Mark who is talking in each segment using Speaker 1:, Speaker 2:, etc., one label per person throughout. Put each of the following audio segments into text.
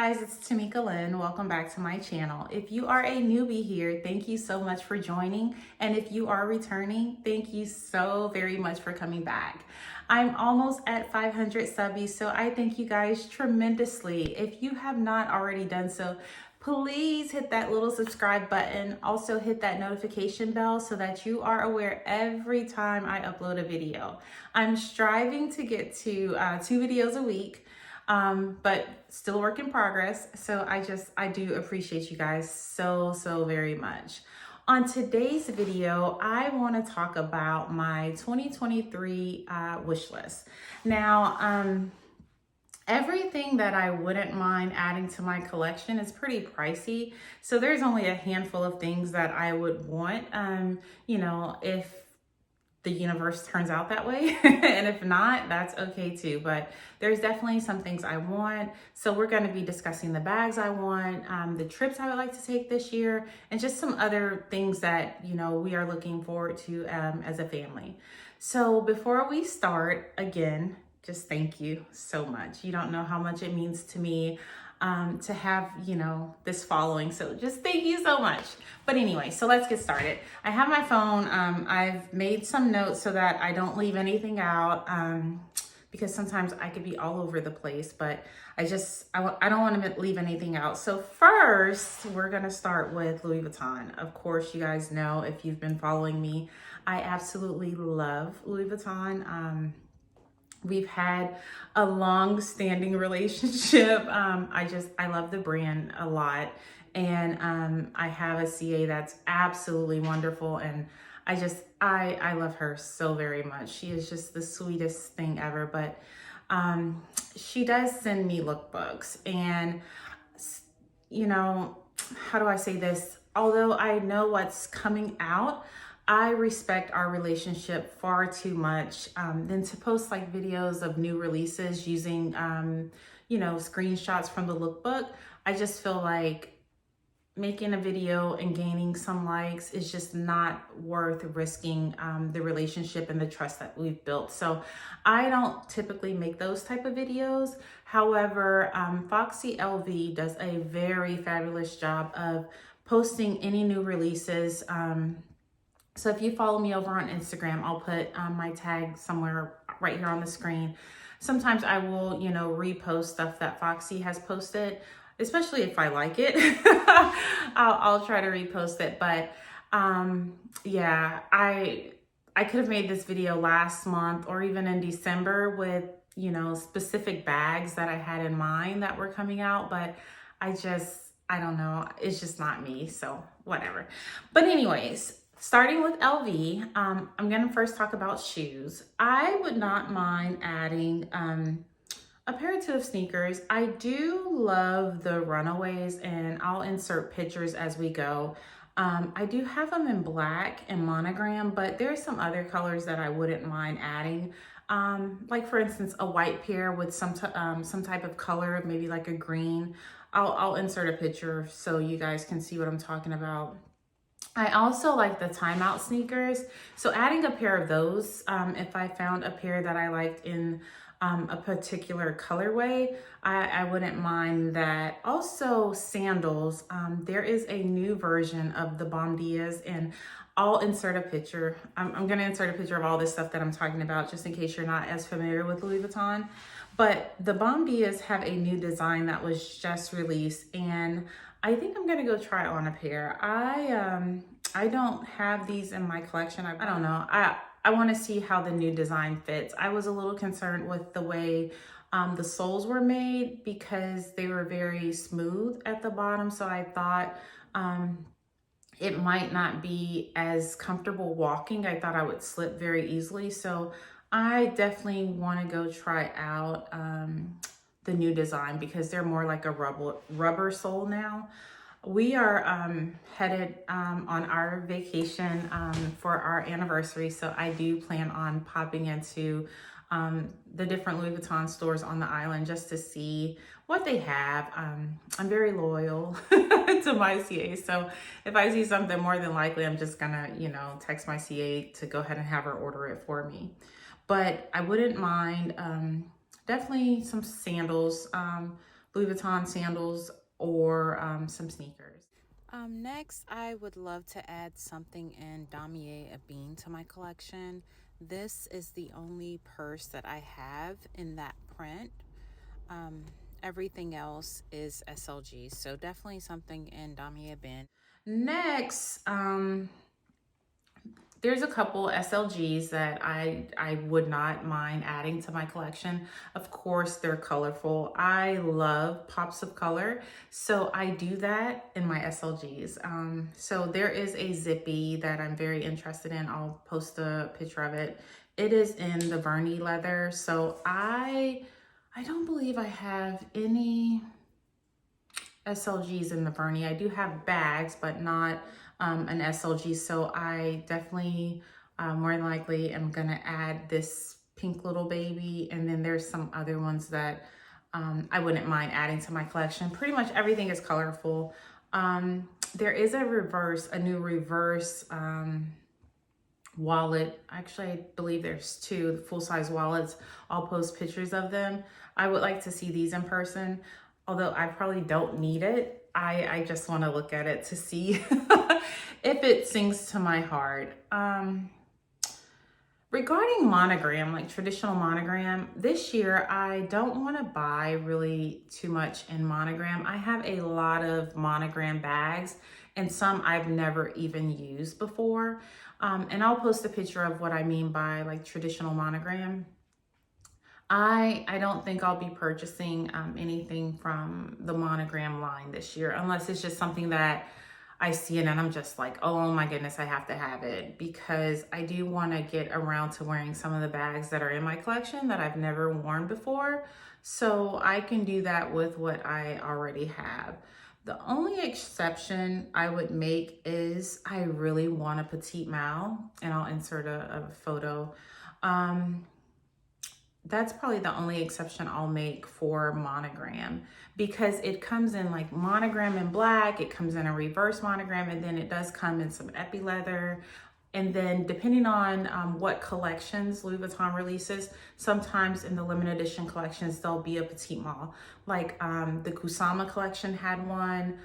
Speaker 1: guys, it's Tamika Lynn. Welcome back to my channel. If you are a newbie here, thank you so much for joining. And if you are returning, thank you so very much for coming back. I'm almost at 500 subbies, so I thank you guys tremendously. If you have not already done so, please hit that little subscribe button. Also hit that notification bell so that you are aware every time I upload a video. I'm striving to get to 2 videos a week. But still work in progress. So I do appreciate you guys so very much. On today's video, I want to talk about my 2023 wish list. Now, everything that I wouldn't mind adding to my collection is pretty pricey. So there's only a handful of things that I would want, if the universe turns out that way. And if not, that's okay too. But there's definitely some things I want. So we're going to be discussing the bags I want, the trips I would like to take this year, and just some other things that, we are looking forward to as a family. So before we start, again, just thank you so much. You don't know how much it means to me to have, this following. So just thank you so much. But anyway, so let's get started. I have my phone. I've made some notes so that I don't leave anything out because sometimes I could be all over the place, but I don't want to leave anything out. So first, we're going to start with Louis Vuitton. Of course, you guys know, if you've been following me, I absolutely love Louis Vuitton. We've had a long-standing relationship. I love the brand a lot. And I have a CA that's absolutely wonderful. And I love her so very much. She is just the sweetest thing ever. But she does send me lookbooks. And, how do I say this? Although I know what's coming out, I respect our relationship far too much than to post like videos of new releases using, screenshots from the lookbook. I just feel like making a video and gaining some likes is just not worth risking the relationship and the trust that we've built. So I don't typically make those type of videos. However, Foxy LV does a very fabulous job of posting any new releases. So if you follow me over on Instagram, I'll put my tag somewhere right here on the screen. Sometimes I will, repost stuff that Foxy has posted, especially if I like it. I'll try to repost it. But yeah, I could have made this video last month or even in December with, specific bags that I had in mind that were coming out. But I don't know. It's just not me. So whatever. But anyways, starting with LV, I'm going to first talk about shoes. I would not mind adding a pair or two of sneakers. I do love the Runaways, and I'll insert pictures as we go. I do have them in black and monogram, but there are some other colors that I wouldn't mind adding. Like for instance, a white pair with some type of color, maybe like a green. I'll insert a picture so you guys can see what I'm talking about. I also like the timeout sneakers. So adding a pair of those, if I found a pair that I liked in a particular colorway, I wouldn't mind that. Also sandals, there is a new version of the Bom Dias, and I'll insert a picture. I'm gonna insert a picture of all this stuff that I'm talking about just in case you're not as familiar with Louis Vuitton. But the Bom Dias have a new design that was just released, and I think I'm gonna go try on a pair. I don't have these in my collection. I don't know. I want to see how the new design fits. I was a little concerned with the way the soles were made because they were very smooth at the bottom. So I thought it might not be as comfortable walking. I thought I would slip very easily. So I definitely want to go try out the new design because they're more like a rubber sole now. We are headed on our vacation for our anniversary, so I do plan on popping into the different Louis Vuitton stores on the island just to see what they have. I'm very loyal to my CA, so if I see something, more than likely I'm just gonna, text my CA to go ahead and have her order it for me. But I wouldn't mind definitely some sandals. Louis Vuitton sandals or some sneakers. Next, I would love to add something in Damier Ebene to my collection. This is the only purse that I have in that print. Um, Everything else is SLG, so definitely something in Damier Ebene. Next, there's a couple SLGs that I would not mind adding to my collection. Of course, they're colorful. I love pops of color, so I do that in my SLGs. So there is a zippy that I'm very interested in. I'll post a picture of it. It is in the Verni leather, so I don't believe I have any SLGs in the Verni. I do have bags, but not an SLG. So I definitely more than likely am gonna add this pink little baby. And then there's some other ones that I wouldn't mind adding to my collection. Pretty much everything is colorful. There is a new reverse wallet. Actually, I believe there's two full-size wallets. I'll post pictures of them. I would like to see these in person, although I probably don't need it. I just want to look at it to see if it sings to my heart. Regarding monogram, like traditional monogram, this year I don't want to buy really too much in monogram. I have a lot of monogram bags and some I've never even used before. And I'll post a picture of what I mean by like traditional monogram. I don't think I'll be purchasing anything from the monogram line this year, unless it's just something that I see it and I'm just like, oh my goodness, I have to have it, because I do want to get around to wearing some of the bags that are in my collection that I've never worn before. So I can do that with what I already have. The only exception I would make is I really want a petite mal, and I'll insert a photo. That's probably the only exception I'll make for monogram, because it comes in like monogram in black, it comes in a reverse monogram, and then it does come in some epi leather. And then depending on what collections Louis Vuitton releases, sometimes in the limited edition collections, there'll be a petite mal. Like the Kusama collection had one,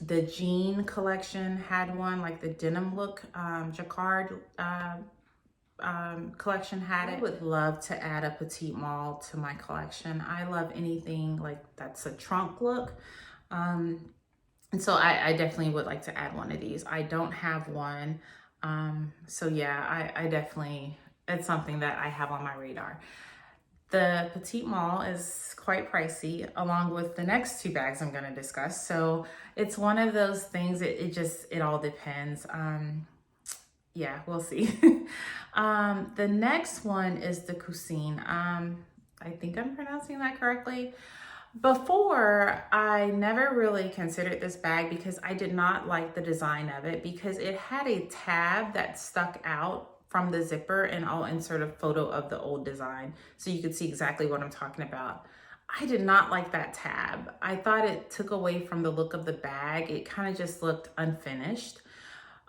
Speaker 1: the jean collection had one, like the denim look, jacquard collection had it. I would love to add a petite mal to my collection. I love anything like that's a trunk look. And so I definitely would like to add one of these. I don't have one. So yeah, I definitely, it's something that I have on my radar. The petite mal is quite pricey, along with the next two bags I'm going to discuss. So it's one of those things, it all depends. Yeah, we'll see. The next one is the Cousine. I think I'm pronouncing that correctly. Before, I never really considered this bag because I did not like the design of it, because it had a tab that stuck out from the zipper, and I'll insert a photo of the old design so you can see exactly what I'm talking about. I did not like that tab. I thought it took away from the look of the bag. It kind of just looked unfinished.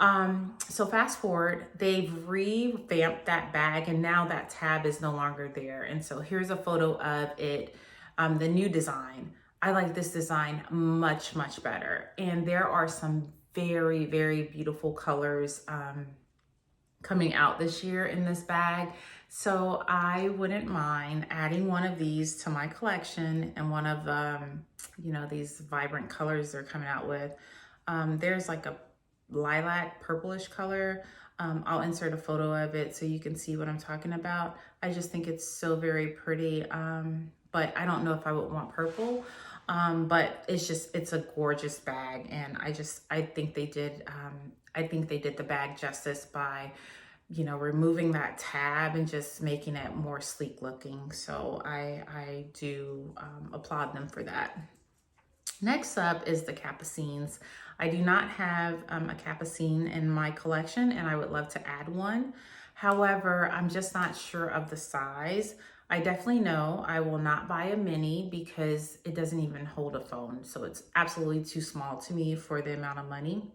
Speaker 1: So fast forward, they've revamped that bag, and now that tab is no longer there. And so here's a photo of it, the new design. I like this design much, much better. And there are some very, very beautiful colors coming out this year in this bag. So I wouldn't mind adding one of these to my collection, and one of, these vibrant colors they're coming out with. There's like a lilac purplish color. I'll insert a photo of it so you can see what I'm talking about. I just think it's so very pretty, but I don't know if I would want purple, but it's a gorgeous bag, and I think they did the bag justice by removing that tab and just making it more sleek looking. So I do applaud them for that. Next up is the Capucines. I do not have a Capucine in my collection, and I would love to add one. However, I'm just not sure of the size. I definitely know I will not buy a mini because it doesn't even hold a phone. So it's absolutely too small to me for the amount of money.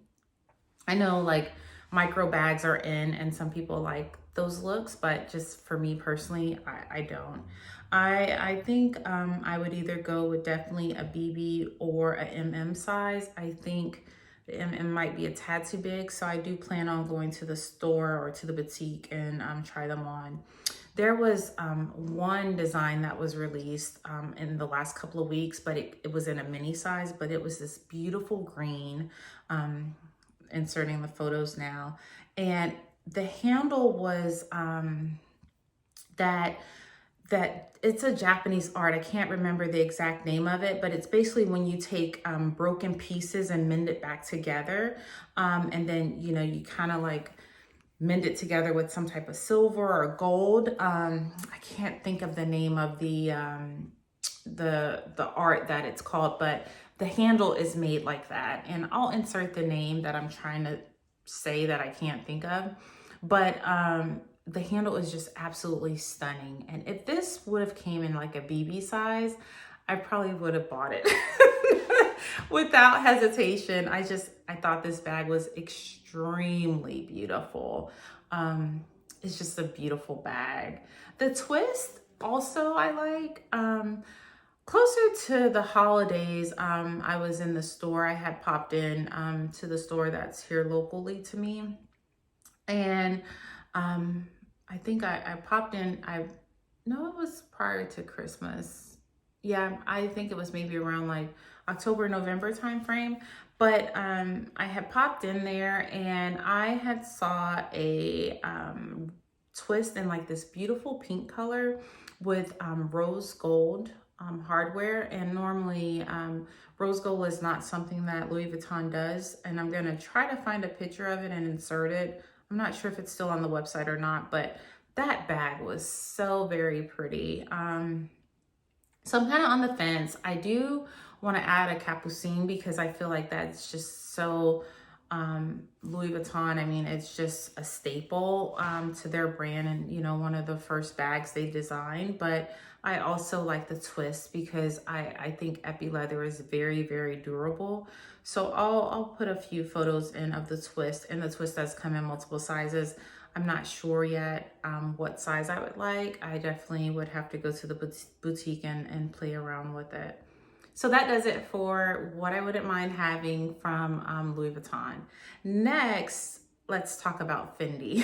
Speaker 1: I know like micro bags are in, and some people like those looks, but just for me personally, I don't. I think I would either go with definitely a BB or a MM size. I think the MM might be a tad too big, so I do plan on going to the store or to the boutique and try them on. There was one design that was released in the last couple of weeks, but it was in a mini size, but it was this beautiful green, inserting the photos now. And the handle was that it's a Japanese art. I can't remember the exact name of it, but it's basically when you take broken pieces and mend it back together. And then, you know, you kind of like mend it together with some type of silver or gold. I can't think of the name of the art that it's called, but the handle is made like that. And I'll insert the name that I'm trying to say that I can't think of. But the handle is just absolutely stunning. And if this would have came in like a BB size, I probably would have bought it without hesitation. I thought this bag was extremely beautiful. It's just a beautiful bag. The twist also I like. Closer to the holidays, I was in the store. I had popped in to the store that's here locally to me. And I think I popped in, no, it was prior to Christmas. Yeah, I think it was maybe around like October, November timeframe. But I had popped in there and I had saw a twist in like this beautiful pink color with rose gold hardware. And normally rose gold is not something that Louis Vuitton does. And I'm gonna try to find a picture of it and insert it. I'm not sure if it's still on the website or not, but that bag was so very pretty. So I'm kind of on the fence. I do want to add a capucine because I feel like that's just so Louis Vuitton. I mean, it's just a staple to their brand and, you know, one of the first bags they designed. But I also like the twist because I think epi leather is very, very durable. So I'll put a few photos in of the twist, and the twist does come in multiple sizes. I'm not sure yet what size I would like. I definitely would have to go to the boutique and play around with it. So that does it for what I wouldn't mind having from Louis Vuitton. Next, let's talk about Fendi.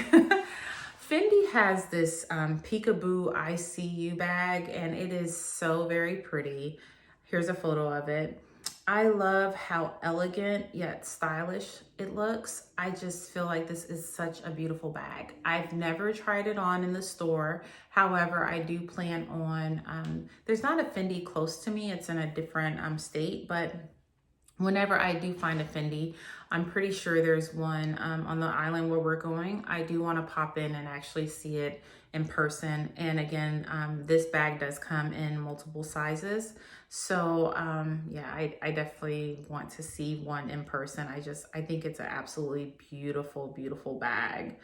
Speaker 1: Fendi has this Peekaboo ICU bag, and it is so very pretty. Here's a photo of it. I love how elegant yet stylish it looks. I just feel like this is such a beautiful bag. I've never tried it on in the store. However, I do plan on, there's not a Fendi close to me. It's in a different state, but whenever I do find a Fendi, I'm pretty sure there's one on the island where we're going. I do want to pop in and actually see it in person. And again, this bag does come in multiple sizes. So yeah, I definitely want to see one in person. I think it's an absolutely beautiful, beautiful bag.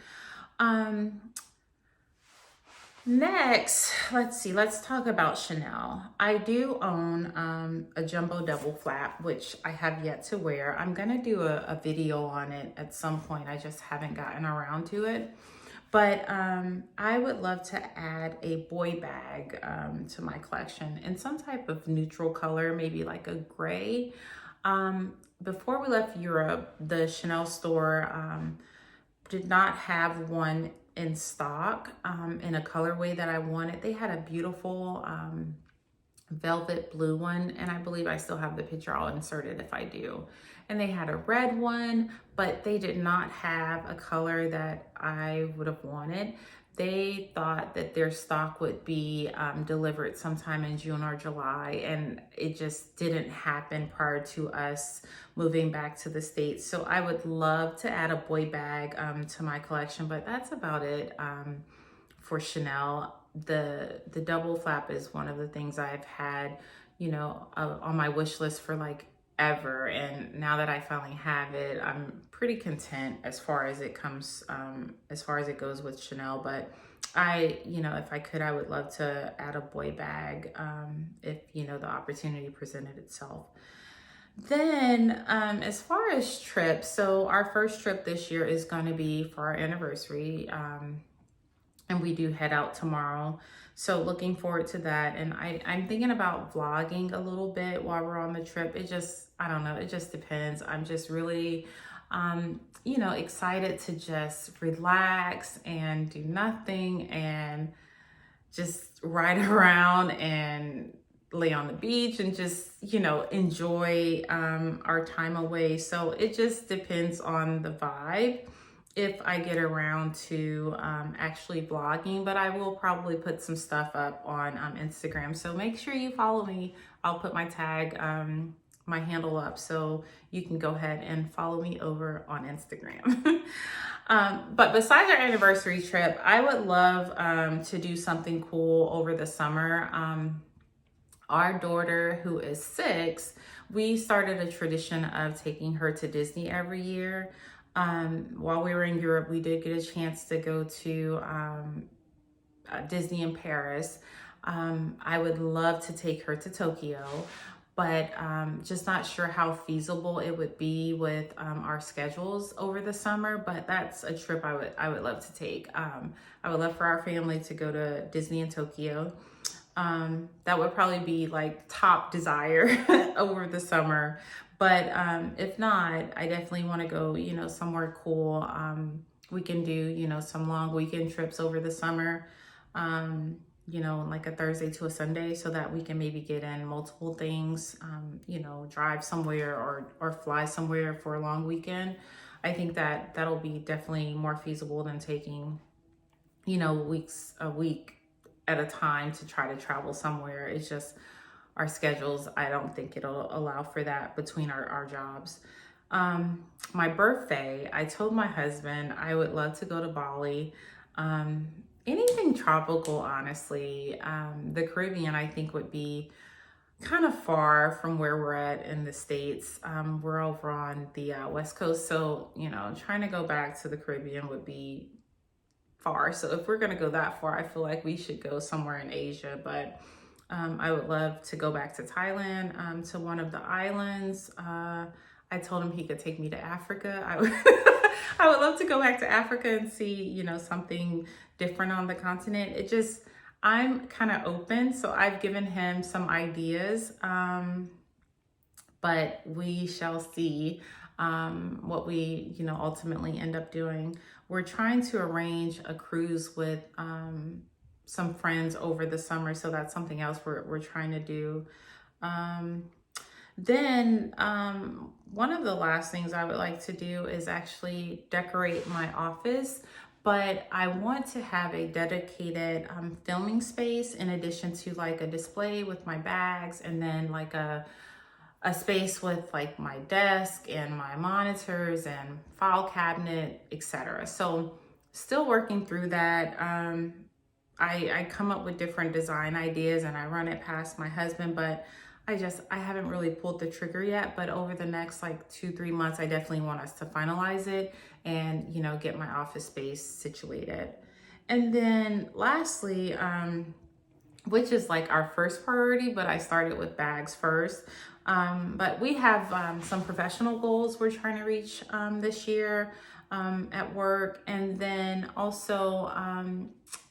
Speaker 1: Next, let's talk about Chanel. I do own a jumbo double flap, which I have yet to wear. I'm gonna do a video on it at some point. I just haven't gotten around to it. But I would love to add a boy bag to my collection in some type of neutral color, maybe like a gray. Before we left Europe, the Chanel store did not have one in stock in a colorway that I wanted. They had a beautiful velvet blue one, and I believe I still have the picture. I'll insert it if I do. And they had a red one, but they did not have a color that I would have wanted. They thought that their stock would be delivered sometime in June or July, and it just didn't happen prior to us moving back to the States. So I would love to add a boy bag to my collection, but that's about it for Chanel. The double flap is one of the things I've had, you know, on my wish list for like ever, and now that I finally have it, I'm pretty content as far as it comes, as far as it goes with Chanel. But you know, if I could, I would love to add a boy bag if, you know, the opportunity presented itself. Then as far as trips, so our first trip this year is going to be for our anniversary. and we do head out tomorrow. So looking forward to that. And I'm thinking about vlogging a little bit while we're on the trip. It just, I don't know, it just depends. I'm just really, you know, excited to just relax and do nothing and just ride around and lay on the beach and just, you know, enjoy our time away. So it just depends on the vibe if I get around to actually vlogging, but I will probably put some stuff up on Instagram. So make sure you follow me. I'll put my tag, my handle up, so you can go ahead and follow me over on Instagram. But besides our anniversary trip, I would love to do something cool over the summer. Our daughter, who is 6, we started a tradition of taking her to Disney every year. While we were in Europe, we did get a chance to go to Disney in Paris. I would love to take her to Tokyo, but just not sure how feasible it would be with our schedules over the summer. But that's a trip I would love to take. I would love for our family to go to Disney in Tokyo. That would probably be like top desire over the summer. But if not, I definitely want to go, you know, somewhere cool. We can do, you know, some long weekend trips over the summer, you know, like a Thursday to a Sunday, so that we can maybe get in multiple things, you know, drive somewhere or fly somewhere for a long weekend. I think that that'll be definitely more feasible than taking, you know, a week at a time to try to travel somewhere. It's just our schedules, I don't think it'll allow for that between our jobs. My birthday, I told my husband I would love to go to Bali. Anything tropical, honestly. The Caribbean, I think, would be kind of far from where we're at in the States. We're over on the West Coast, so, you know, trying to go back to the Caribbean would be far. So if we're going to go that far, I feel like we should go somewhere in Asia. But I would love to go back to Thailand, to one of the islands. I told him he could take me to Africa. I would love to go back to Africa and see, you know, something different on the continent. I'm kind of open. So I've given him some ideas, but we shall see what we, you know, ultimately end up doing. We're trying to arrange a cruise with some friends over the summer, so that's something else we're trying to do. Then one of the last things I would like to do is actually decorate my office, but I want to have a dedicated filming space in addition to like a display with my bags, and then like a space with like my desk and my monitors and file cabinet, etc. So still working through that. I come up with different design ideas and I run it past my husband, but I haven't really pulled the trigger yet. But over the next like 2-3 months, I definitely want us to finalize it and, you know, get my office space situated. And then lastly, which is like our first priority, but I started with bags first. But we have some professional goals we're trying to reach this year at work. And then also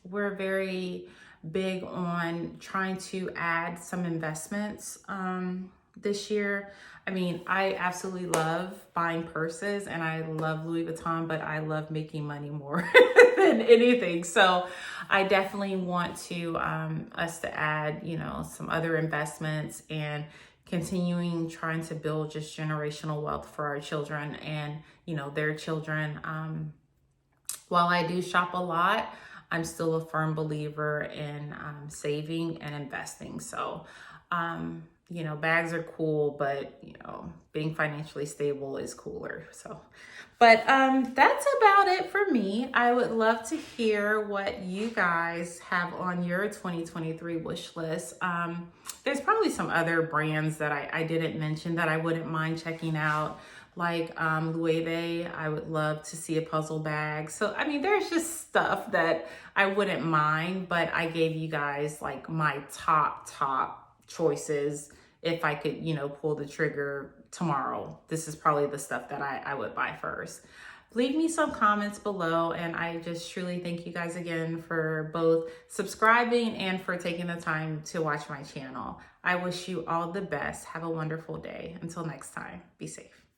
Speaker 1: we're very big on trying to add some investments this year. I mean, I absolutely love buying purses and I love Louis Vuitton, but I love making money more than anything. So I definitely want to us to add, you know, some other investments and continuing trying to build just generational wealth for our children and, you know, their children. While I do shop a lot, I'm still a firm believer in saving and investing. So, you know, bags are cool, but, you know, being financially stable is cooler. So, but that's about it for me. I would love to hear what you guys have on your 2023 wish list. There's probably some other brands that I didn't mention that I wouldn't mind checking out, like Loewe. I would love to see a puzzle bag. So, I mean, there's just stuff that I wouldn't mind, but I gave you guys like my top choices. If I could, you know, pull the trigger tomorrow, this is probably the stuff that I would buy first. leave me some comments below. And I just truly thank you guys again for both subscribing and for taking the time to watch my channel. I wish you all the best. Have a wonderful day. Until next time, be safe.